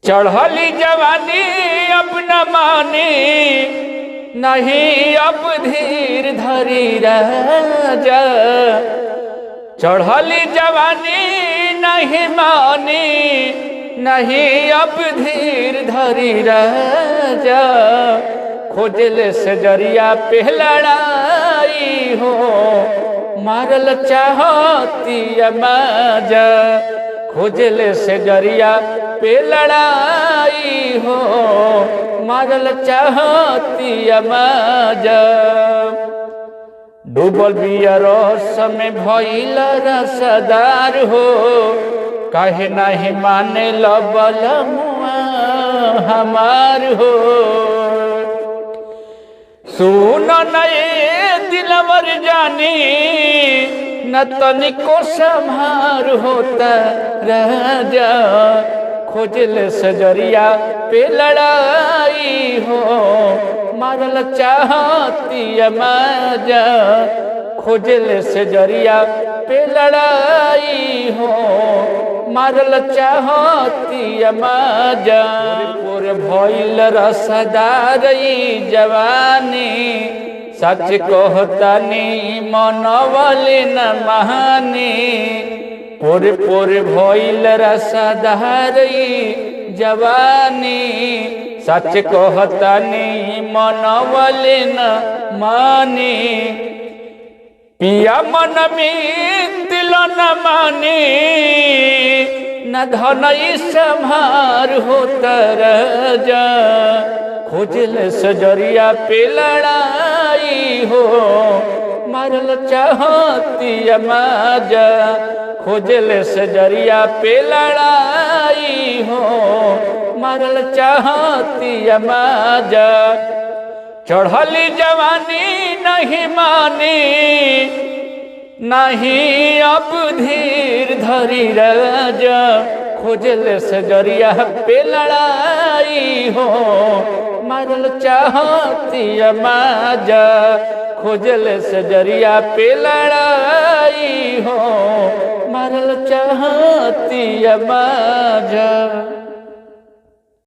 चढ़ली जवानी अब न मानी, नहीं अब धीर धरी राजा। चढ़ली जवानी नहीं मानी, नहीं अब धीर धरी राजा। खोजल से जरिया पे लड़ाई हो, मारल चाहती मजा। खोजल से जरिया पे लड़ाई हो, मारल चाहती मजा। डूबल बिया रस में भइल रसदार हो, काहे नहीं माने लबल मुआ हमार हो। सुन नए दिलवर जानी, न तनिको संभार होता राजा। खोजल सजरिया पे लड़ाई हो, मारल चाहती मजा। खोजल सजरिया पे लड़ाई हो, मारल चाहती मजा। पूर भइल रसदार जवानी, सच कहतनी मनवली न महानी। पूर पूर भइल रसदार जवानी, सच कहतनी मनवली न मानी। पिया मन में दिल न मानी, न धन संभार होता राजा। खोजल सजरिया पे लड़ाई हो, मारल चाहती मजा। खोजल सजरिया पे लड़ाई हो, मारल चाहती मजा। चढ़ली जवानी नहीं मानी, नहीं अब धीर धरी राजा। खोजल सजरिया पे लड़ाई हो, मारल चाहती मजा। खोजल सजरिया पे लड़ाई हो, मारल चाहती मजा।